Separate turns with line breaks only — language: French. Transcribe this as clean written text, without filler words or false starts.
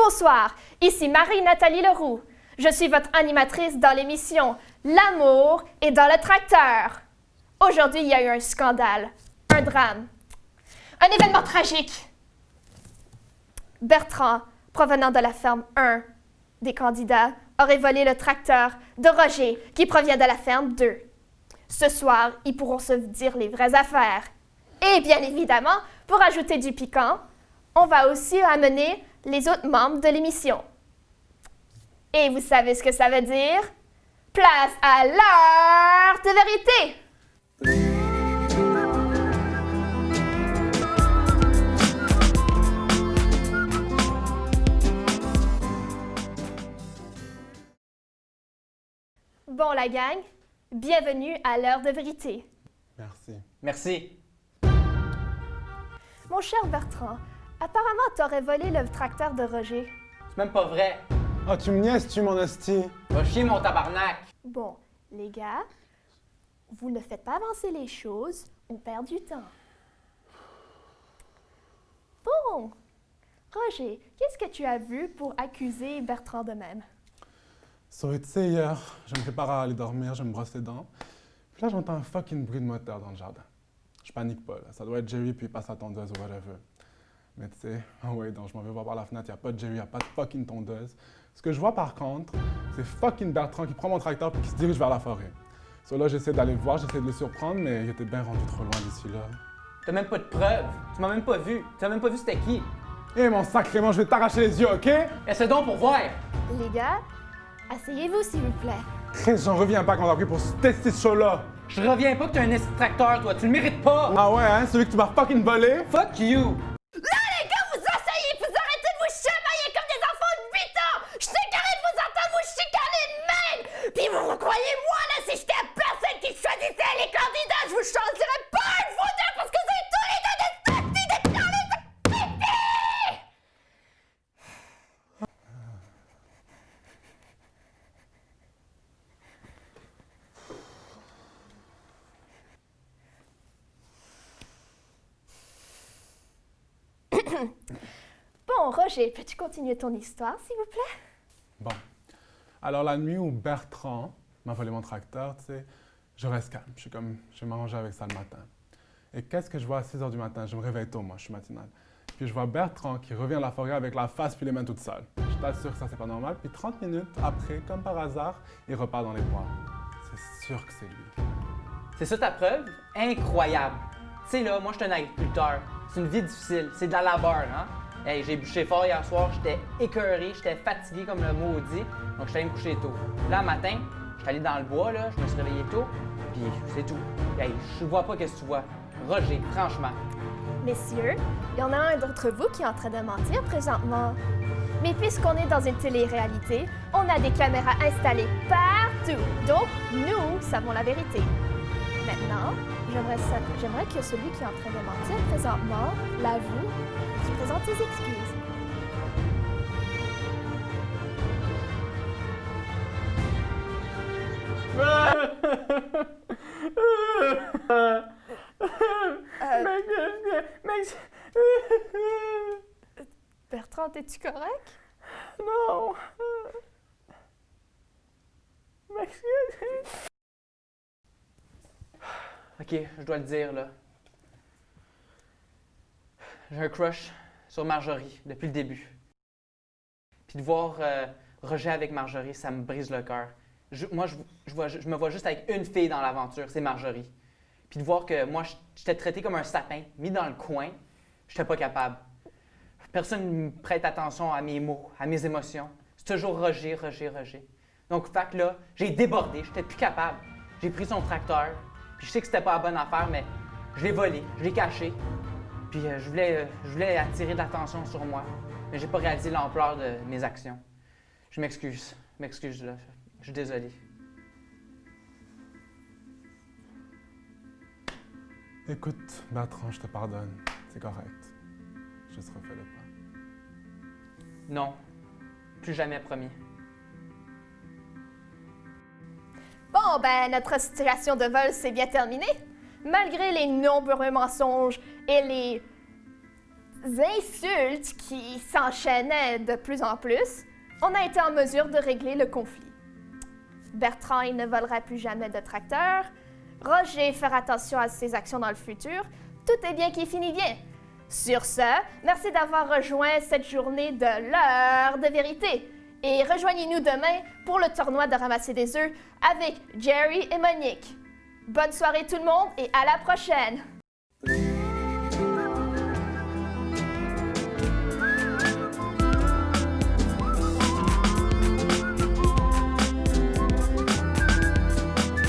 Bonsoir, ici Marie-Nathalie Leroux. Je suis votre animatrice dans l'émission L'amour est dans le tracteur. Aujourd'hui, il y a eu un scandale, un drame, un événement tragique. Bertrand, provenant de la ferme 1 des candidats, aurait volé le tracteur de Roger, qui provient de la ferme 2. Ce soir, ils pourront se dire les vraies affaires. Et bien évidemment, pour ajouter du piquant, on va aussi amener les autres membres de l'émission. Et vous savez ce que ça veut dire? Place à l'heure de vérité! Bon, la gang, bienvenue à l'heure de vérité.
Merci.
Merci.
Mon cher Bertrand, apparemment, t'aurais volé le tracteur de Roger.
C'est même pas vrai.
Oh, tu me niaises, tu mon hostie.
Va chier mon tabarnak.
Bon, les gars, vous ne faites pas avancer les choses, on perd du temps. Bon, Roger, qu'est-ce que tu as vu pour accuser Bertrand de même?
So, tu sais, hier, je me prépare à aller dormir, je me brosse les dents. Puis là, j'entends un fucking bruit de moteur dans le jardin. Je panique pas, là. Ça doit être Jerry, puis il passe la tondeuse ou whatever. Mais tu sais, ouais, donc je m'en vais voir par la fenêtre, il n'y a pas de Jerry, il n'y a pas de fucking tondeuse. Ce que je vois par contre, c'est fucking Bertrand qui prend mon tracteur puis qui se dirige vers la forêt. So là, j'essaie d'aller le voir, j'essaie de le surprendre, mais il était bien rendu trop loin d'ici là.
T'as même pas de preuves. Tu m'as même pas vu. Tu as même pas vu c'était qui.
Eh mon sacrément, je vais t'arracher les yeux, OK?
Essaie donc pour voir.
Les gars, asseyez-vous s'il vous plaît.
Chris, j'en reviens pas qu'on a pris pour tester ce show-là.
Je reviens pas que t'es un extracteur, toi. Tu le mérites pas.
Ah ouais, hein? Celui que tu m'as fucking volé?
Fuck you.
Là, les gars, vous asseyez, vous arrêtez de vous chamailler comme des enfants de 8 ans! Je suis carré de vous entendre vous chicaner de même! Puis vous croyez, moi, là, si j'étais la personne qui choisissait les candidats, je vous choisirais pas un de vous deux parce que vous avez tous les deux des tastis de carrés de pipi! Bon, Roger, peux-tu continuer ton histoire, s'il vous plaît?
Bon. Alors, la nuit où Bertrand m'a volé mon tracteur, tu sais, je reste calme. Je suis comme, je vais m'arranger avec ça le matin. Et qu'est-ce que je vois à 6 h du matin? Je me réveille tôt, moi, je suis matinal. Puis je vois Bertrand qui revient à la forêt avec la face puis les mains toutes seules. Je t'assure que ça, c'est pas normal. Puis 30 minutes après, comme par hasard, il repart dans les bois. C'est sûr que c'est lui.
C'est ça ta preuve? Incroyable. Tu sais, là, moi, je suis un agriculteur. C'est une vie difficile. C'est de la labeur, hein? Hey, j'ai bûché fort hier soir. J'étais écœuré, j'étais fatigué comme le maudit. Donc, je suis allé me coucher tôt. Là, le matin, je suis allé dans le bois, là. Je me suis réveillé tôt. Puis, c'est tout. Hey, je vois pas qu'est-ce que tu vois. Roger, franchement.
Messieurs, il y en a un d'entre vous qui est en train de mentir présentement. Mais puisqu'on est dans une télé-réalité, on a des caméras installées partout. Donc, nous savons la vérité. Maintenant, j'aimerais que celui qui est en train de mentir présentement l'avoue, qui présente ses excuses. Bertrand, es-tu correct?
Non. M'excuse. Ok, je dois le dire, là. J'ai un crush sur Marjorie depuis le début. Puis de voir Roger avec Marjorie, ça me brise le cœur. Je me vois juste avec une fille dans l'aventure, c'est Marjorie. Puis de voir que moi, j'étais traité comme un sapin, mis dans le coin, j'étais pas capable. Personne ne me prête attention à mes mots, à mes émotions. C'est toujours Roger, Roger, Roger. Donc, fait que là, j'ai débordé, j'étais plus capable. J'ai pris son tracteur, puis je sais que c'était pas la bonne affaire, mais je l'ai volé, je l'ai caché. Puis je voulais attirer de l'attention sur moi, mais j'ai pas réalisé l'ampleur de mes actions. Je m'excuse, là, je suis désolé.
Écoute, Bertrand, je te pardonne. C'est correct. Juste refais le pas.
Non, plus jamais, promis.
Bon, ben, notre situation de vol s'est bien terminée. Malgré les nombreux mensonges et les insultes qui s'enchaînaient de plus en plus, on a été en mesure de régler le conflit. Bertrand, il ne volera plus jamais de tracteur. Roger fera attention à ses actions dans le futur. Tout est bien qui finit bien. Sur ce, merci d'avoir rejoint cette journée de l'heure de vérité. Et rejoignez-nous demain pour le tournoi de ramasser des œufs avec Jerry et Monique. Bonne soirée tout le monde et à la prochaine!